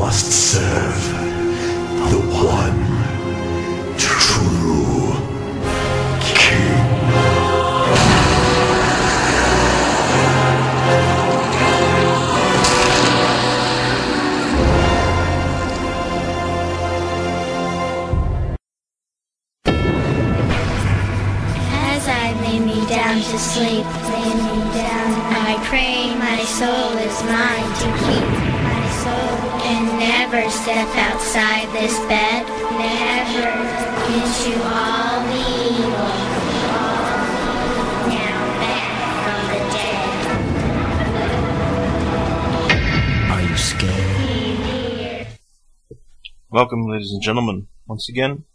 must serve the one true king. As I lay me down to sleep, I pray my soul is mine to keep. My soul can never step outside this bed, never into all the evil, now back from the dead. Are you scared? Welcome, ladies and gentlemen, once again,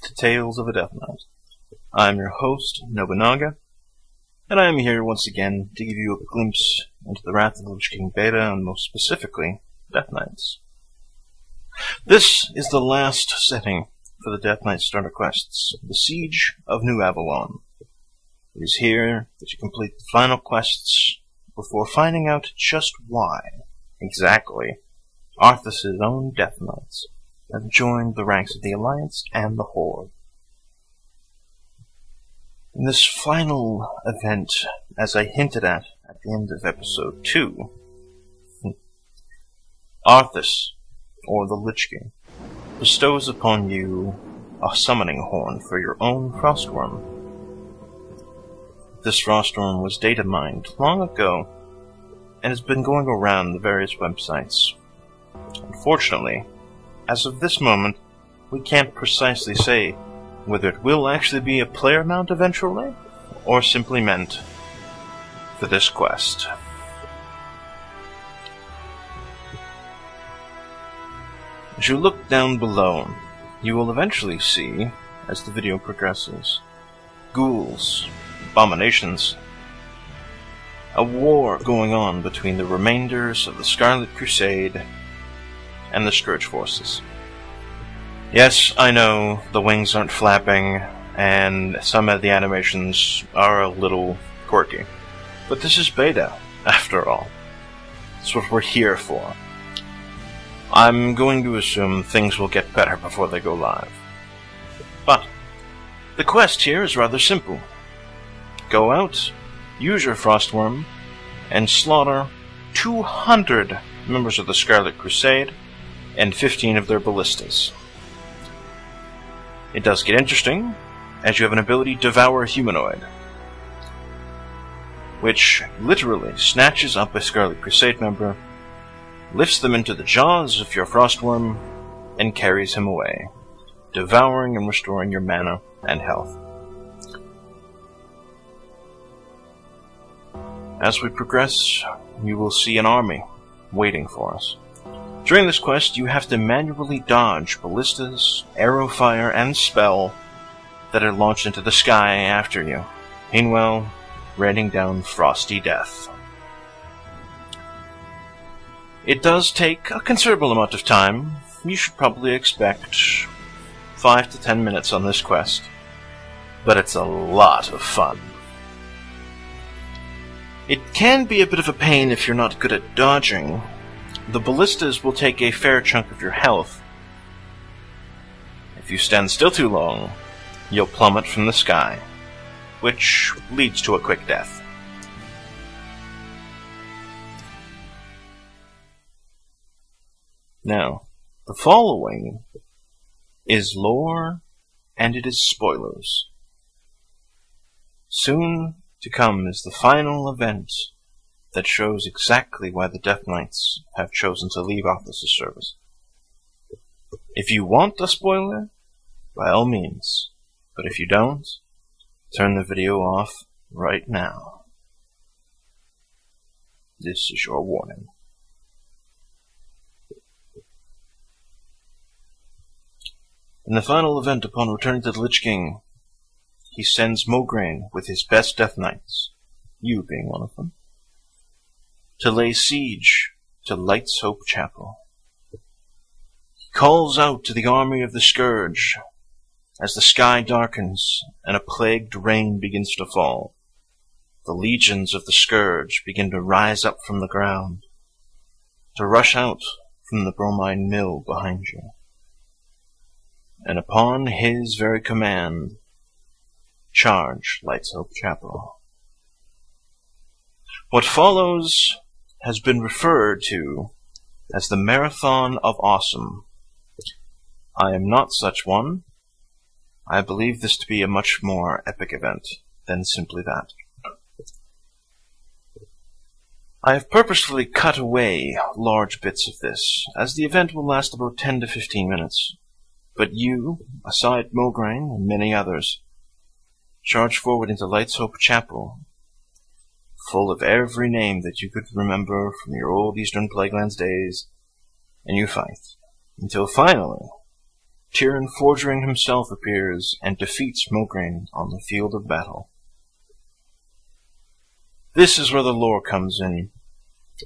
to Tales of a Death Knight. I'm your host, Nobunaga, and I am here once again to give you a glimpse into the Wrath of the Lich King beta, and most specifically, Death Knights. This is the last setting for the Death Knight starter quests, the Siege of New Avalon. It is here that you complete the final quests before finding out just why, exactly, Arthas' own Death Knights have joined the ranks of the Alliance and the Horde. In this final event, as I hinted at the end of episode 2, Arthas, or the Lich King, bestows upon you a summoning horn for your own Frostworm. This Frostworm was data mined long ago, and has been going around the various websites. Unfortunately, as of this moment, we can't precisely say whether it will actually be a player mount eventually, or simply meant for this quest. As you look down below, you will eventually see, as the video progresses, ghouls, abominations, a war going on between the remainders of the Scarlet Crusade and the Scourge forces. Yes, I know, the wings aren't flapping, and some of the animations are a little quirky. But this is beta, after all. It's what we're here for. I'm going to assume things will get better before they go live. But the quest here is rather simple. Go out, use your Frostworm, and slaughter 200 members of the Scarlet Crusade and 15 of their ballistas. It does get interesting, as you have an ability Devour Humanoid, which literally snatches up a Scarlet Crusade member, lifts them into the jaws of your Frostworm, and carries him away, devouring and restoring your mana and health. As we progress, you will see an army waiting for us. During this quest, you have to manually dodge ballistas, arrow fire, and spell that are launched into the sky after you, meanwhile raining down frosty death. It does take a considerable amount of time. You should probably expect 5 to 10 minutes on this quest, but it's a lot of fun. It can be a bit of a pain if you're not good at dodging. The ballistas will take a fair chunk of your health. If you stand still too long, you'll plummet from the sky, which leads to a quick death. Now, the following is lore, and it is spoilers. Soon to come is the final event that shows exactly why the Death Knights have chosen to leave Arthas' service. If you want a spoiler, by all means, but if you don't, turn the video off right now. This is your warning. In the final event upon returning to the Lich King, he sends Mograine with his best Death Knights, you being one of them, to lay siege to Light's Hope Chapel. He calls out to the army of the Scourge as the sky darkens and a plagued rain begins to fall. The legions of the Scourge begin to rise up from the ground, to rush out from the bromine mill behind you. And upon his very command, charge Light's Hope Chapel. What follows has been referred to as the Marathon of Awesome. I am not such one. I believe this to be a much more epic event than simply that. I have purposefully cut away large bits of this, as the event will last about 10 to 15 minutes. But you, aside Mograine and many others, charge forward into Light's Hope Chapel, full of every name that you could remember from your old Eastern Plaguelands days, and you fight, until finally, Tyrion Fordring himself appears and defeats Mograine on the field of battle. This is where the lore comes in.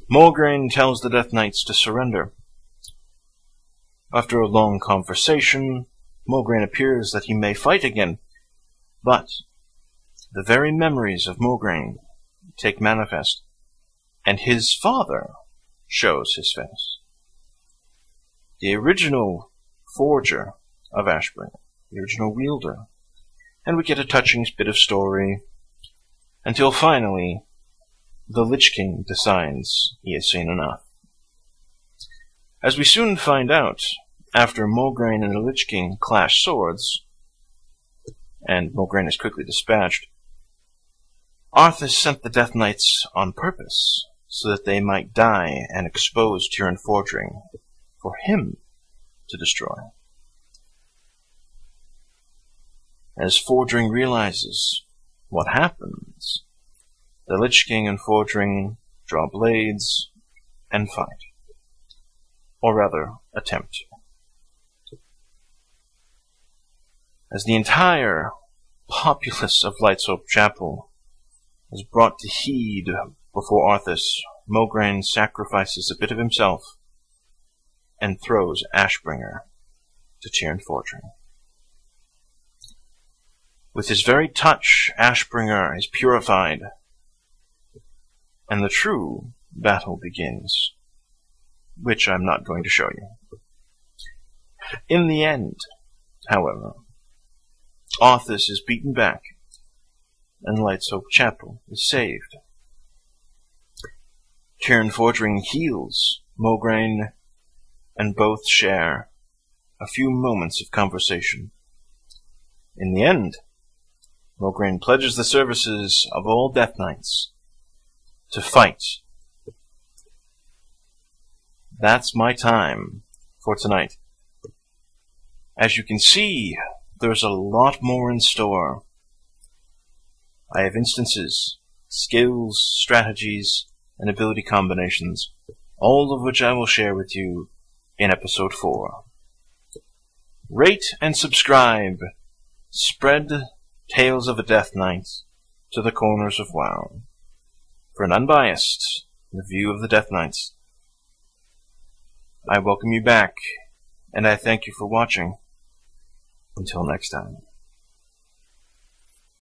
Mograine tells the Death Knights to surrender. After a long conversation, Mograine appears that he may fight again, but the very memories of Mograine take manifest, and his father shows his face. The original forger of Ashbringer, the original wielder, and we get a touching bit of story, until finally the Lich King decides he has seen enough. As we soon find out, after Mograine and the Lich King clash swords, and Mograine is quickly dispatched, Arthas sent the Death Knights on purpose, so that they might die and expose Tyrion Fordring for him to destroy. As Fordring realizes what happens, the Lich King and Fordring draw blades and fight. Or rather, attempt to. As the entire populace of Light's Hope Chapel is brought to heed before Arthas, Mograine sacrifices a bit of himself and throws Ashbringer to Tyrion Fordring. With his very touch, Ashbringer is purified, and the true battle begins, which I'm not going to show you. In the end, however, Arthas is beaten back, and Light's Hope Chapel is saved. Tyrion Fordring heals Mograine, and both share a few moments of conversation. In the end, Mograine pledges the services of all Death Knights to fight. That's my time for tonight. As you can see, there's a lot more in store. I have instances, skills, strategies, and ability combinations, all of which I will share with you in Episode 4. Rate and subscribe. Spread Tales of a Death Knight to the corners of WoW for an unbiased review of the Death Knights. I welcome you back, and I thank you for watching. Until next time.